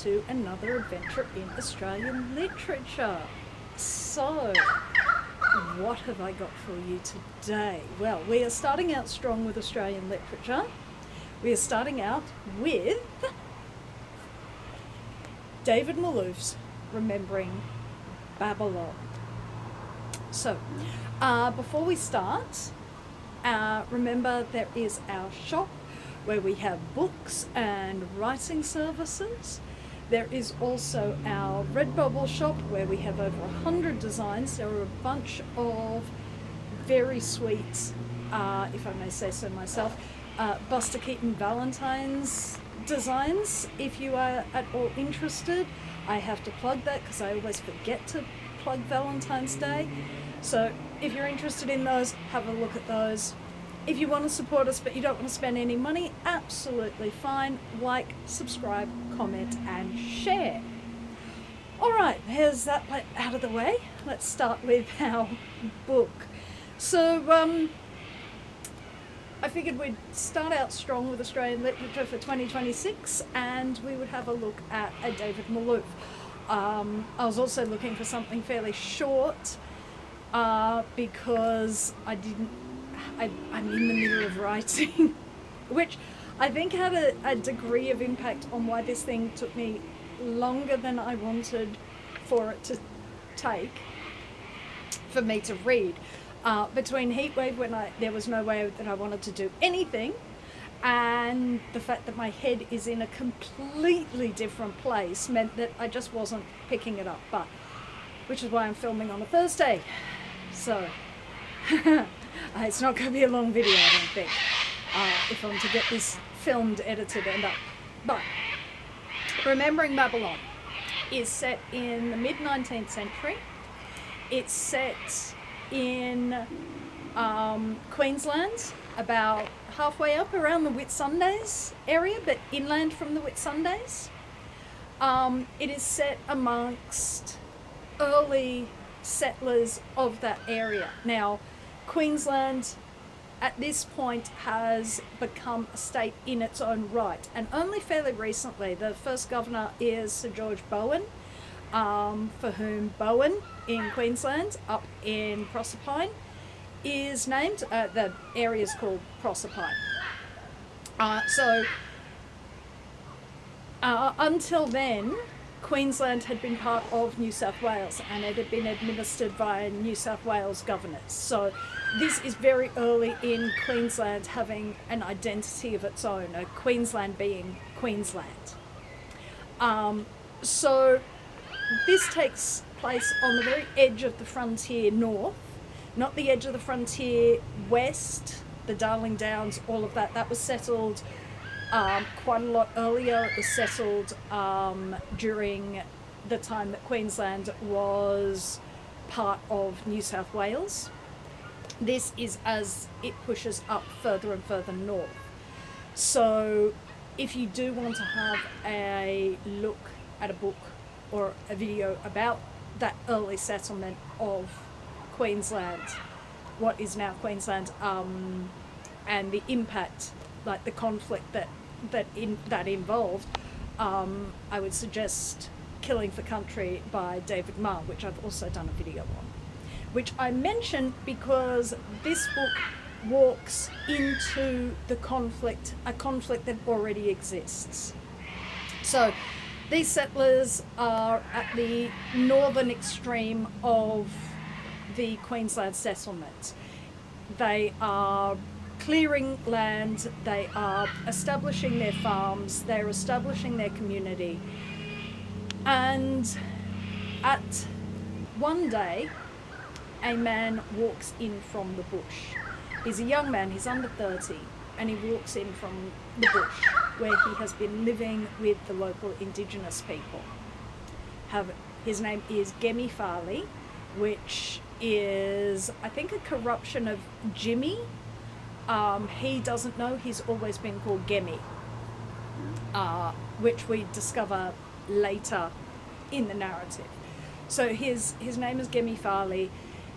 to another adventure in Australian literature. So, what have I got for you today? Well, we are starting out strong with Australian literature. We are starting out with Davis Malouf's Remembering Babylon. So, before we start, remember there is our shop where we have books and writing services. There is also our Redbubble shop where we have over 100 designs. There are a bunch of very sweet, if I may say so myself, Buster Keaton Valentine's designs. If you are at all interested, I have to plug that because I always forget to plug Valentine's Day. So if you're interested in those, have a look at those. If you want to support us but you don't want to spend any money, absolutely fine. Like, subscribe, comment and share. Alright, here's that out of the way. Let's start with our book. So I figured we'd start out strong with Australian literature for 2026 and we would have a look at a Davis Malouf. I was also looking for something fairly short because I'm in the middle of writing, which I think had a degree of impact on why this thing took me longer than I wanted for it to take for me to read. Between Heatwave, when there was no way that I wanted to do anything, and the fact that my head is in a completely different place meant that I just wasn't picking it up, which is why I'm filming on a Thursday. So it's not going to be a long video, I don't think, if I'm to get this filmed, edited and up. But Remembering Babylon is set in the mid-19th century. It's set in Queensland, about halfway up around the Whitsundays area, but inland from the Whitsundays. It is set amongst early settlers of that area. Now, Queensland at this point has become a state in its own right, and only fairly recently. The first governor is Sir George Bowen, for whom Bowen in Queensland, up in Proserpine, is named. The area is called Proserpine. Until then, Queensland had been part of New South Wales and it had been administered by New South Wales governors. So this is very early in Queensland having an identity of its own, Queensland being Queensland. So this takes place on the very edge of the frontier north, not the edge of the frontier west, the Darling Downs, all of that. That was settled quite a lot earlier. It was settled during the time that Queensland was part of New South Wales. This is as it pushes up further and further north. So if you do want to have a look at a book or a video about that early settlement of Queensland, what is now Queensland, and the impact, like the conflict that involved, I would suggest Killing for Country by David Malouf, which I've also done a video on, which I mentioned because this book walks into the conflict, a conflict that already exists. So these settlers are at the northern extreme of the Queensland settlement. They are clearing land, they are establishing their farms, they're establishing their community. And at one day, a man walks in from the bush. He's a young man, he's under 30, and he walks in from the bush where he has been living with the local Indigenous people. His name is Gemmy Farley, which is, I think, a corruption of Jimmy. He doesn't know, he's always been called Gemmy, which we discover later in the narrative. So his name is Gemmy Farley.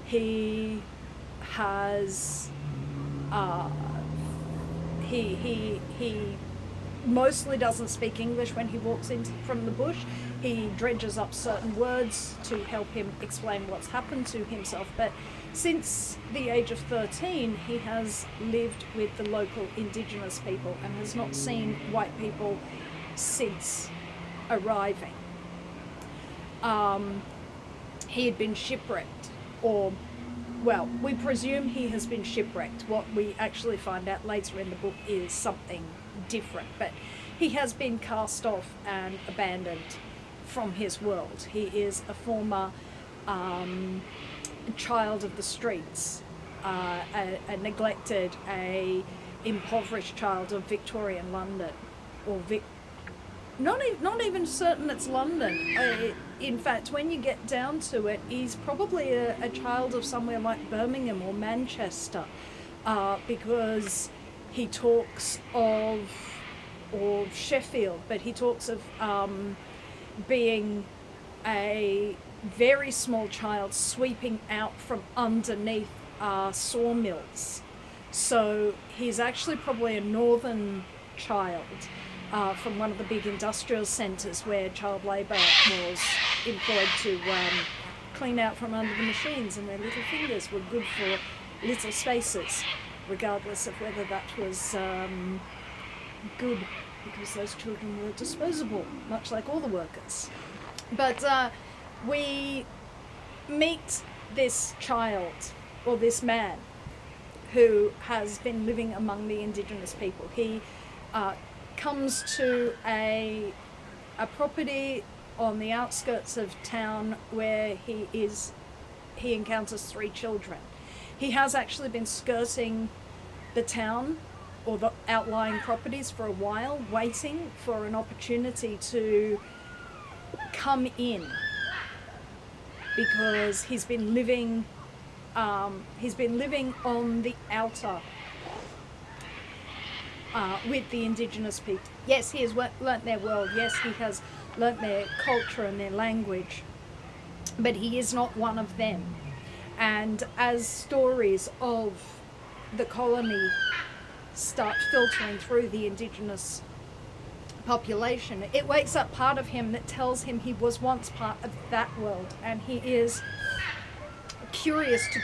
He has he mostly doesn't speak English when he walks in from the bush. He dredges up certain words to help him explain what's happened to himself. But since the age of 13, he has lived with the local indigenous people and has not seen white people since arriving. He had been shipwrecked, or, well, we presume he has been shipwrecked. What we actually find out later in the book is something different, but he has been cast off and abandoned from his world. He is a former child of the streets, a neglected, a impoverished child of Victorian London, or not even certain it's London. In fact, when you get down to it, he's probably a child of somewhere like Birmingham or Manchester, because he talks of, or Sheffield, but he talks of being a very small child sweeping out from underneath sawmills. So he's actually probably a northern child from one of the big industrial centres where child labour was employed to clean out from under the machines, and their little fingers were good for little spaces, regardless of whether that was good, because those children were disposable, much like all the workers. But we meet this child, or this man, who has been living among the indigenous people. He comes to a property on the outskirts of town where he encounters 3 children. He has actually been skirting the town or the outlying properties for a while, waiting for an opportunity to come in, because he's been living on the outer with the indigenous people. Yes, he has learnt their world. Yes, he has learnt their culture and their language, but he is not one of them. And as stories of the colony start filtering through the indigenous population, it wakes up part of him that tells him he was once part of that world, and he is curious to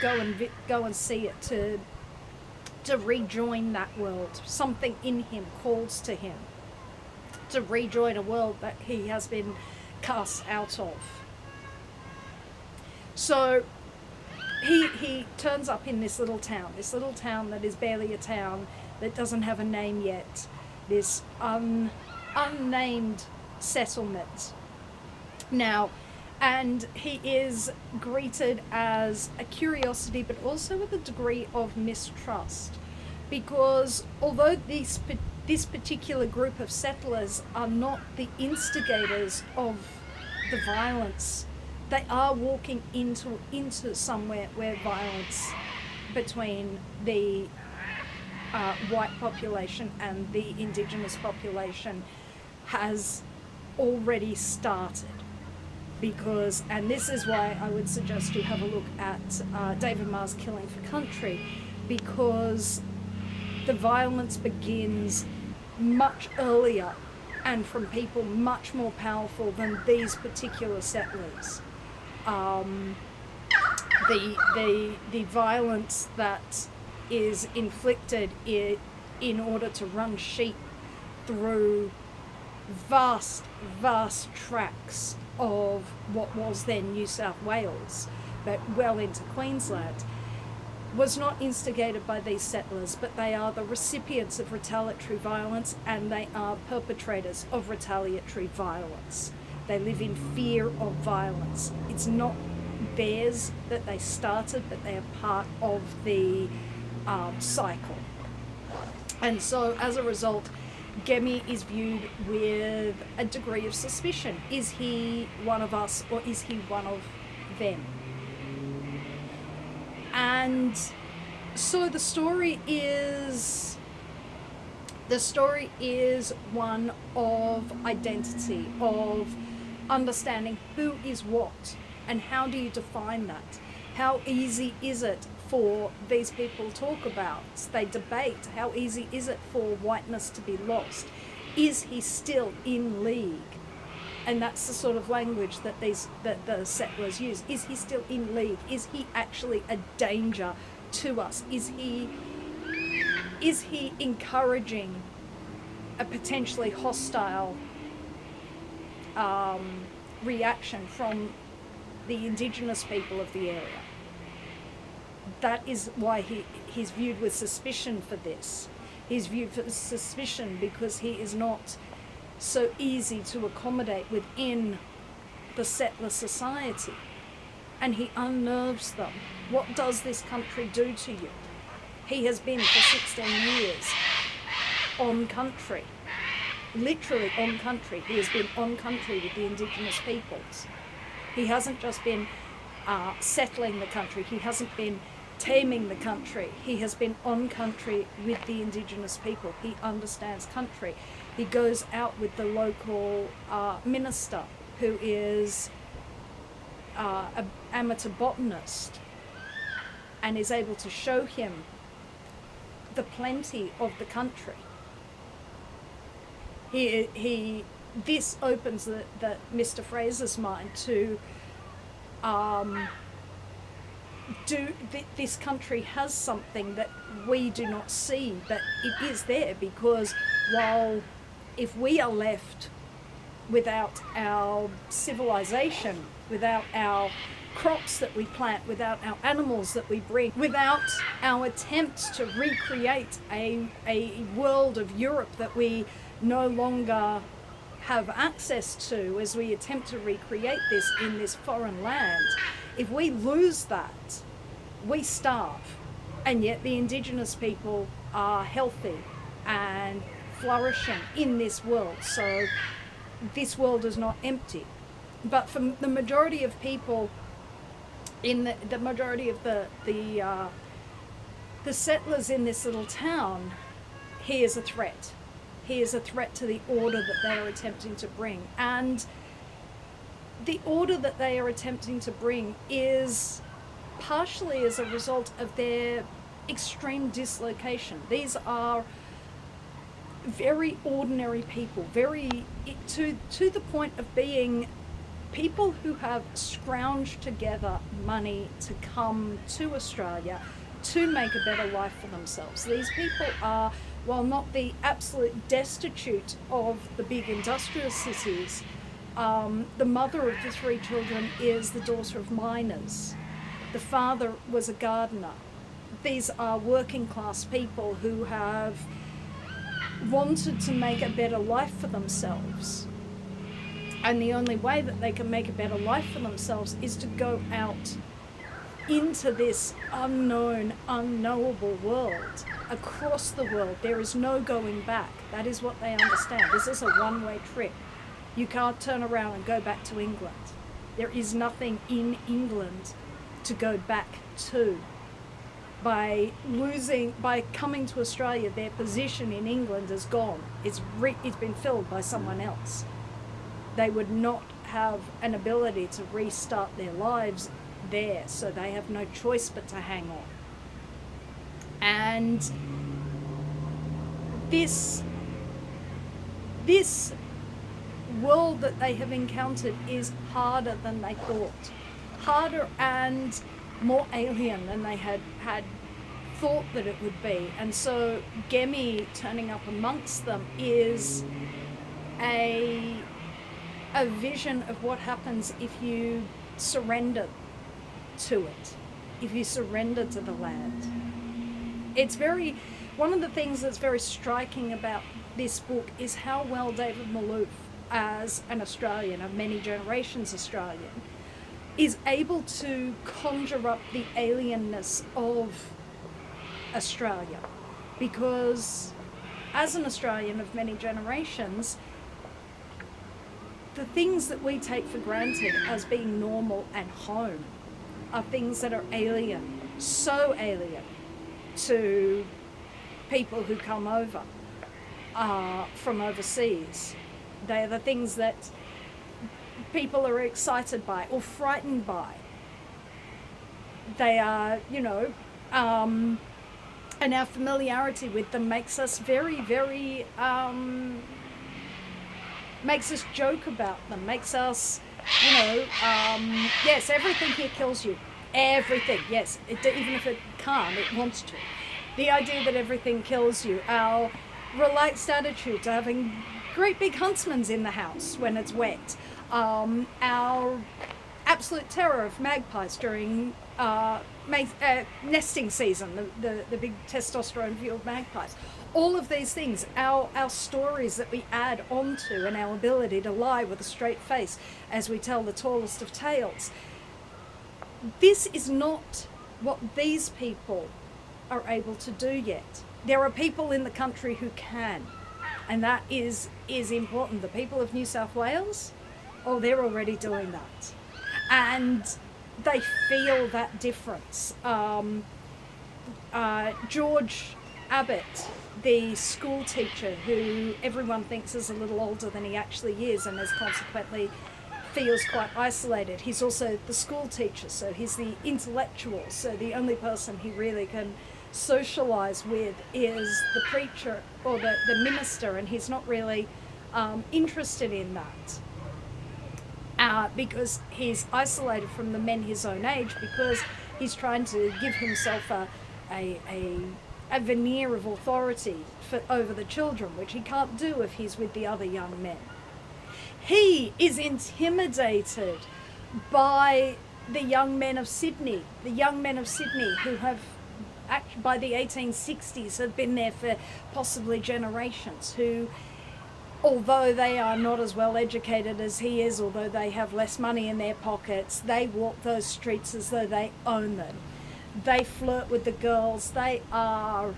go and see it, to rejoin that world. Something in him calls to him to rejoin a world that he has been cast out of. So he turns up in this little town that is barely a town, that doesn't have a name yet, this unnamed settlement. Now, and he is greeted as a curiosity, but also with a degree of mistrust, because although this particular group of settlers are not the instigators of the violence, they are walking into somewhere where violence between the white population and the indigenous population has already started. Because, and this is why I would suggest you have a look at David Marr's Killing for Country, because the violence begins much earlier and from people much more powerful than these particular settlers. The violence that is inflicted in order to run sheep through vast tracts of what was then New South Wales, but well into Queensland, was not instigated by these settlers, but they are the recipients of retaliatory violence, and they are perpetrators of retaliatory violence. They live in fear of violence. It's not theirs that they started, but they are part of the cycle. And so as a result, Gemi is viewed with a degree of suspicion. Is he one of us, or is he one of them? And so the story is one of identity, of understanding who is what, and how do you define that? How easy is it for these people to talk about? They debate, how easy is it for whiteness to be lost? is he still in league? And that's the sort of language that the settlers use. Is he still in league? Is he actually a danger to us? Is he encouraging a potentially hostile reaction from the indigenous people of the area? That is why he's viewed with suspicion for this. He's viewed with suspicion because he is not so easy to accommodate within the settler society, and he unnerves them. What does this country do to you? He has been for 16 years on country, literally on country. He has been on country with the indigenous peoples. He hasn't just been settling the country. He hasn't been taming the country. He has been on country with the indigenous people. He understands country. He goes out with the local minister, who is an amateur botanist, and is able to show him the plenty of the country. This opens the Mr. Fraser's mind to this country has something that we do not see, but it is there, because while if we are left without our civilization, without our crops that we plant, without our animals that we bring, without our attempts to recreate a world of Europe that we no longer have access to as we attempt to recreate this in this foreign land, if we lose that, we starve. And yet the indigenous people are healthy and flourishing in this world. So this world is not empty. But for the majority of people, in the majority of the settlers in this little town, he is a threat. He is a threat to the order that they are attempting to bring. And the order that they are attempting to bring is partially as a result of their extreme dislocation. These are very ordinary people, very to the point of being people who have scrounged together money to come to Australia to make a better life for themselves. These people are, while not the absolute destitute of the big industrial cities, the mother of the 3 children is the daughter of miners. The father was a gardener. These are working class people who have wanted to make a better life for themselves. And the only way that they can make a better life for themselves is to go out into this unknown, unknowable world. Across the world, there is no going back. That is what they understand. This is a one-way trip. You can't turn around and go back to England. There is nothing in England to go back to. By coming to Australia, their position in England is gone. It's been filled by someone else. They would not have an ability to restart their lives there, so they have no choice but to hang on. And this world that they have encountered is harder than they thought. Harder and more alien than they had thought that it would be. And so Gemi turning up amongst them is a vision of what happens if you surrender to it, if you surrender to the land. It's one of the things that's very striking about this book is how well David Malouf, as an Australian, of many generations Australian, is able to conjure up the alienness of Australia. Because as an Australian of many generations, the things that we take for granted as being normal and home are things that are alien, so alien to people who come over from overseas. They are the things that people are excited by or frightened by. They are, and our familiarity with them makes us very, very makes us joke about them, makes us, yes, everything here kills you. Everything, yes. Even if it can't, it wants to. The idea that everything kills you, our relaxed attitude to having great big huntsmans in the house when it's wet, our absolute terror of magpies during nesting season, the big testosterone-fueled magpies. All of these things, our stories that we add onto, and our ability to lie with a straight face as we tell the tallest of tales. This is not what these people are able to do yet. There are people in the country who can, and that is important. The people of New South Wales, they're already doing that. And they feel that difference. George Abbott, the school teacher who everyone thinks is a little older than he actually is, and is consequently feels quite isolated. He's also the school teacher, so he's the intellectual, so the only person he really can socialize with is the preacher or the minister, and he's not really interested in that. Because he's isolated from the men his own age, because he's trying to give himself a veneer of authority over the children, which he can't do if he's with the other young men. He is intimidated by the young men of Sydney, who have, by the 1860s, have been there for possibly generations, who, although they are not as well educated as he is, although they have less money in their pockets, they walk those streets as though they own them. They flirt with the girls. They are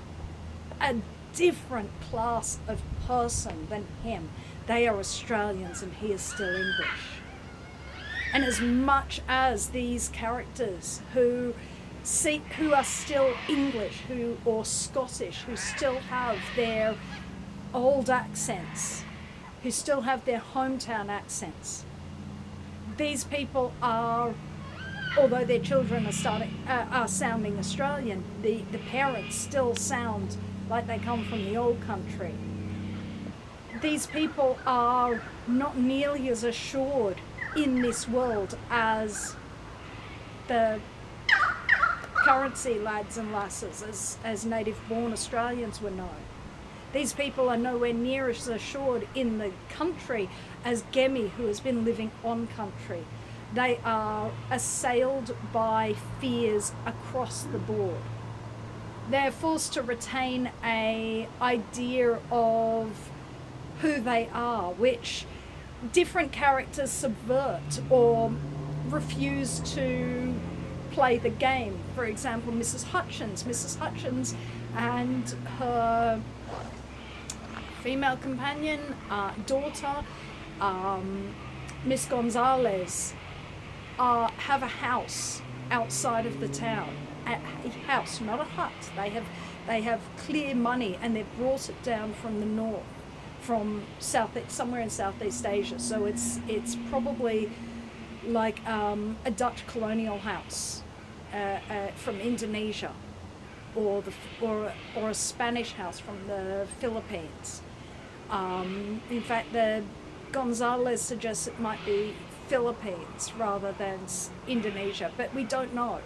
a different class of person than him. They are Australians and he is still English. And as much as these characters who are still English, or Scottish, who still have their old accents, who still have their hometown accents, these people are, although their children are sounding Australian, the parents still sound like they come from the old country. These people are not nearly as assured in this world as the currency lads and lasses, as native-born Australians were known. These people are nowhere near as assured in the country as Gemi, who has been living on country. They are assailed by fears across the board. They're forced to retain an idea of who they are, which different characters subvert or refuse to play the game. For example, Mrs. Hutchins and her female companion, daughter, Miss Gonzalez, have a house outside of the town. A house, not a hut. They have clear money, and they've brought it down from the north, from somewhere in Southeast Asia. So it's probably like a Dutch colonial house from Indonesia, or a Spanish house from the Philippines. In fact, the Gonzalez suggests it might be Philippines rather than Indonesia, but we don't know.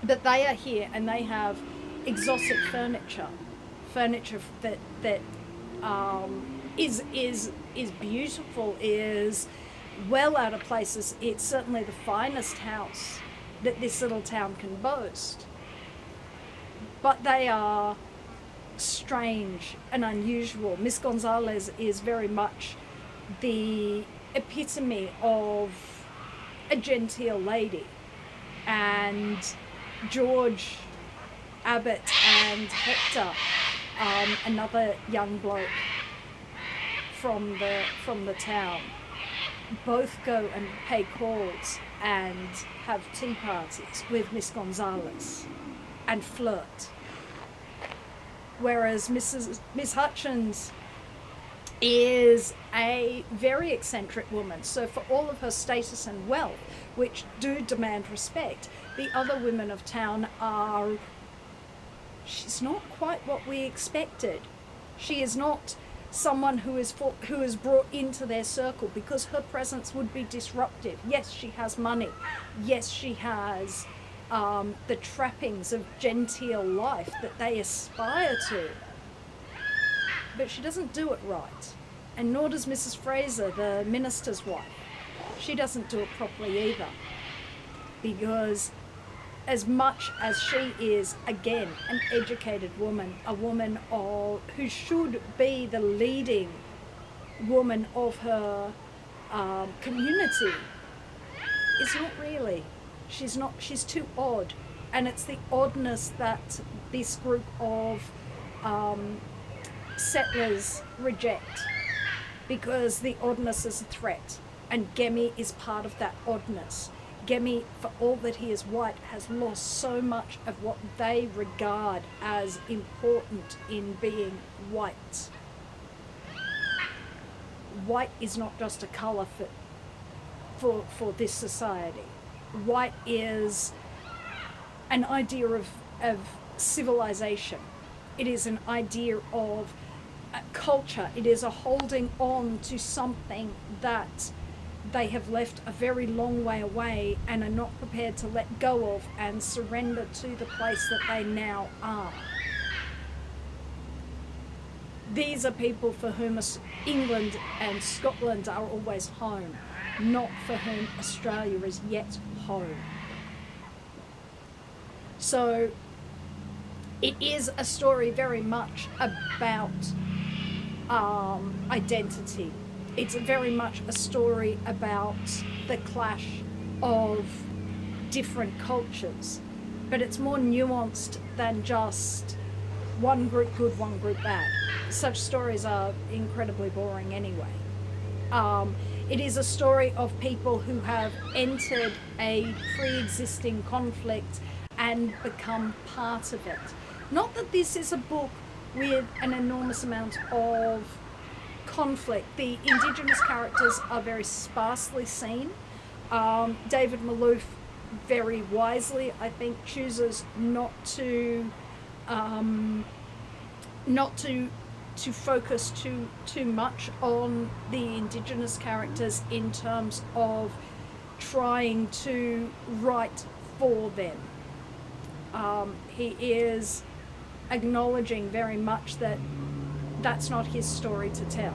But they are here, and they have exotic furniture that is beautiful, is well out of places. It's certainly the finest house that this little town can boast. But they are strange and unusual. Miss Gonzalez is very much the epitome of a genteel lady, and George Abbott and Hector, another young bloke from the town, both go and pay calls and have tea parties with Miss Gonzalez and flirt. Whereas Miss Hutchins is a very eccentric woman. So for all of her status and wealth, which do demand respect, the other women of town she's not quite what we expected. She is not someone who is brought into their circle because her presence would be disruptive. Yes, she has money. Yes, she has the trappings of genteel life that they aspire to. But she doesn't do it right. And nor does Mrs. Fraser, the minister's wife. She doesn't do it properly either. Because as much as she is, again, an educated woman, a woman who should be the leading woman of her community, is not really. She's too odd. And it's the oddness that this group of settlers reject, because the oddness is a threat. And Gemi is part of that oddness. Gemi, for all that he is white, has lost so much of what they regard as important in being white. White is not just a colour for this society. White is an idea of civilization. It is an idea of culture. It is a holding on to something that they have left a very long way away and are not prepared to let go of and surrender to the place that they now are. These are people for whom England and Scotland are always home, not for whom Australia is yet home. So it is a story very much about identity. It's very much a story about the clash of different cultures, but it's more nuanced than just one group good, one group bad. Such stories are incredibly boring anyway. It is a story of people who have entered a pre-existing conflict and become part of it. Not that this is a book with an enormous amount of conflict. The Indigenous characters are very sparsely seen. David Malouf, very wisely, I think, chooses not to focus too much on the Indigenous characters in terms of trying to write for them. He is acknowledging very much that that's not his story to tell.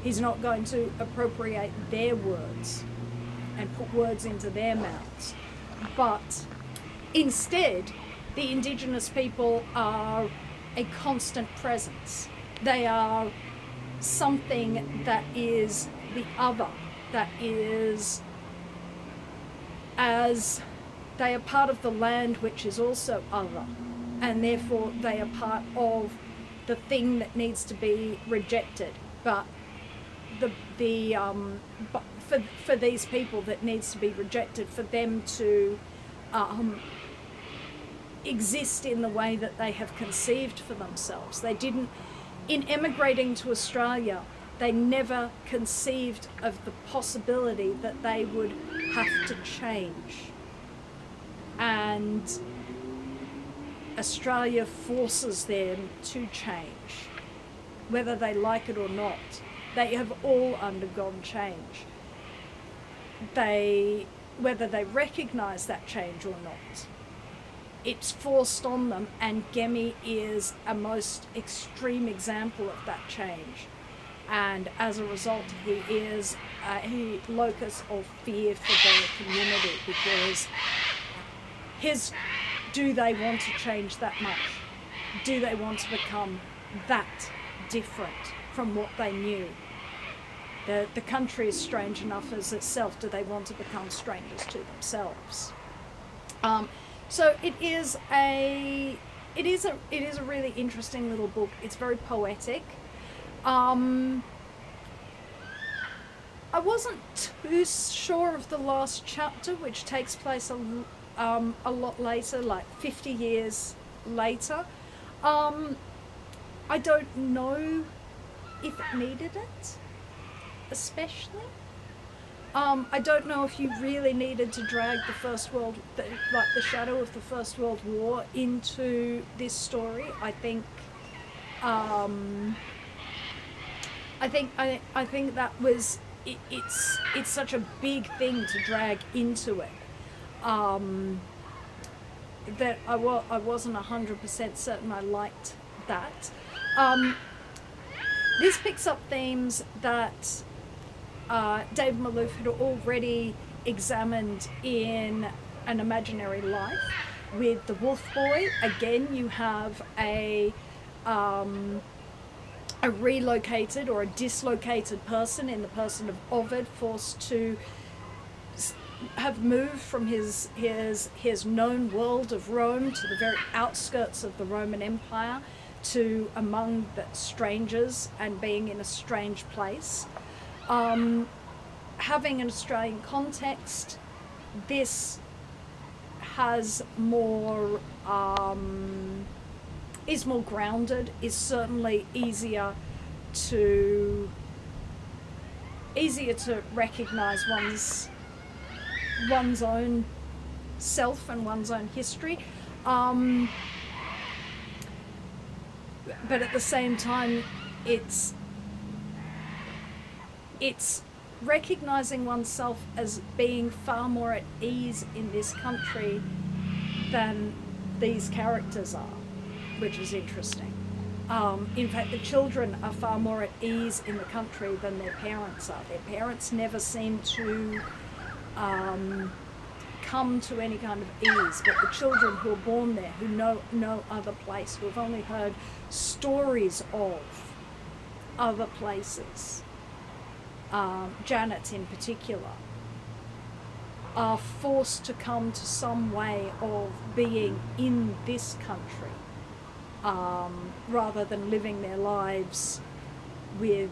He's not going to appropriate their words and put words into their mouths. But instead, the Indigenous people are a constant presence. They are something that is the other, that is, as they are part of the land which is also other, and therefore they are part of the thing that needs to be rejected. But for these people that needs to be rejected, for them to exist in the way that they have conceived for themselves. They didn't, in emigrating to Australia, they never conceived of the possibility that they would have to change. And Australia forces them to change, whether they like it or not. They have all undergone change. Whether they recognise that change or not, it's forced on them, and Gemi is a most extreme example of that change. And as a result, he is a locus of fear for the community, because do they want to change that much? Do they want to become that different from what they knew? The country is strange enough as itself. Do they want to become strangers to themselves? So it is a really interesting little book. It's very poetic. I wasn't too sure of the last chapter, which takes place a lot later, like 50 years later. I don't know if it needed it, especially. I don't know if you really needed to drag the shadow of the First World War into this story. I think I think that was it's such a big thing to drag into it, that I wasn't 100% certain I liked that. This picks up themes that David Malouf had already examined in An Imaginary Life. With The Wolf Boy, again, you have a relocated or a dislocated person in the person of Ovid, forced to have moved from his known world of Rome to the very outskirts of the Roman Empire, to among the strangers and being in a strange place. Having an Australian context, this has more, is more grounded, is certainly easier to recognise one's own self and one's own history. But at the same time, it's recognising oneself as being far more at ease in this country than these characters are, which is interesting. In fact, the children are far more at ease in the country than their parents are. Their parents never seem to come to any kind of ease, but the children who are born there, who know no other place, who have only heard stories of other places, Janet in particular, are forced to come to some way of being in this country, rather than living their lives with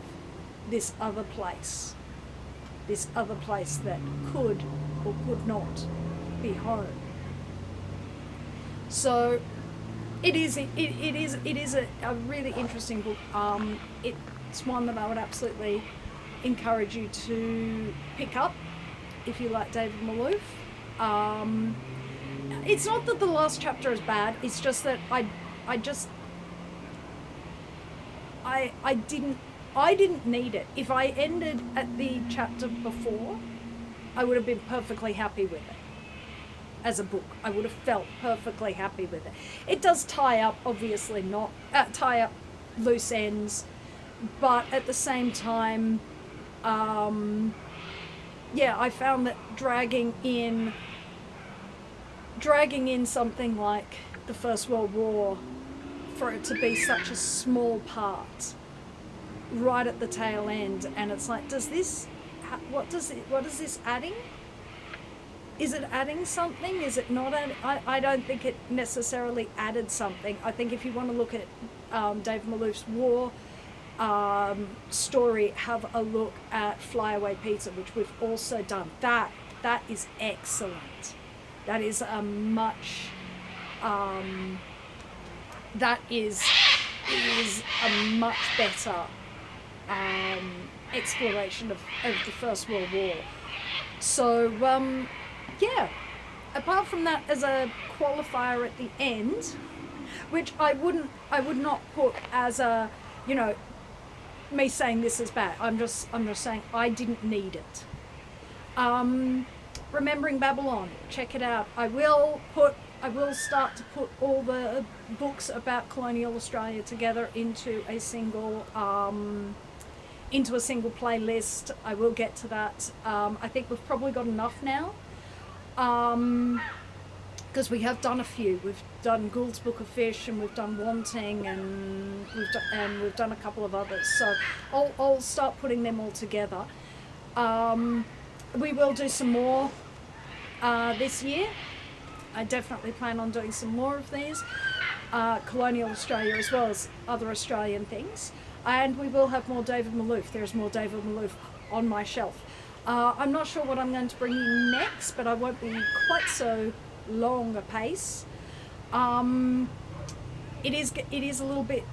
this other place that could or could not be home. So it is a really interesting book. It's one that I would absolutely encourage you to pick up if you like David Malouf. It's not that the last chapter is bad, it's just that I didn't need it. If I ended at the chapter before, I would have been perfectly happy with it. As a book, I would have felt perfectly happy with it. It does tie up, obviously not, tie up loose ends, but at the same time, I found that dragging in something like the First World War, for it to be such a small part right at the tail end, and it's like, what is this adding? Is it adding something? Is it not adding? I don't think it necessarily added something. I think if you want to look at David Malouf's war story, have a look at Flyaway Pizza, which we've also done. That is excellent. That is a much better exploration of the First World War. So apart from that, as a qualifier at the end, which I would not put as a, me saying this is bad. I'm just saying I didn't need it. Remembering Babylon, check it out. I will start to put all the books about colonial Australia together into a single playlist. I will get to that. I think we've probably got enough now, because we have done a few. We've done Gould's Book of Fish, and we've done Wanting, and we've done a couple of others. So I'll start putting them all together. We will do some more this year. I definitely plan on doing some more of these, colonial Australia as well as other Australian things. And we will have more David Malouf. There's more David Malouf on my shelf. I'm not sure what I'm going to bring you next, but I won't be quite so long a pace. It is a little bit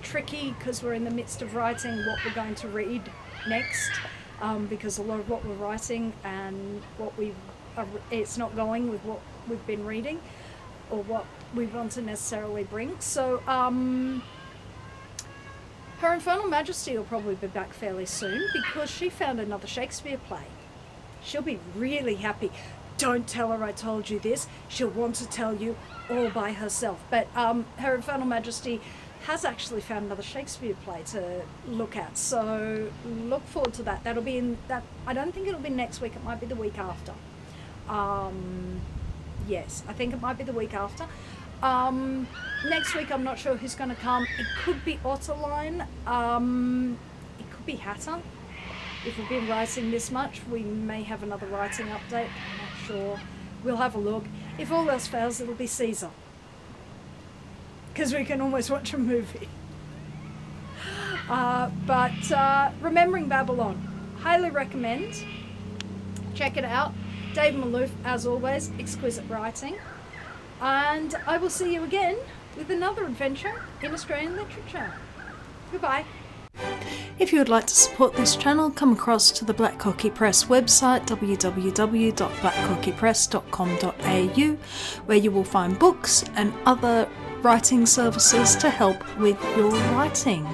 tricky because we're in the midst of writing what we're going to read next, because a lot of what we're writing and it's not going with what we've been reading or what we want to necessarily bring. So Her Infernal Majesty will probably be back fairly soon because she found another Shakespeare play. She'll be really happy. Don't tell her I told you this. She'll want to tell you all by herself. But Her Infernal Majesty has actually found another Shakespeare play to look at. So look forward to that. That'll be in that. I don't think it'll be next week. It might be the week after. Yes, I think it might be the week after. Next week, I'm not sure who's going to come. It could be Otterline. It could be Hatter. If we've been writing this much, we may have another writing update. I'm not sure. We'll have a look. If all else fails, it'll be Caesar. Because we can almost watch a movie. But Remembering Babylon. Highly recommend. Check it out. Davis Malouf, as always, exquisite writing. And I will see you again with another adventure in Australian literature. Goodbye. If you would like to support this channel, come across to the Black Cockie Press website, www.blackcockiepress.com.au, where you will find books and other writing services to help with your writing.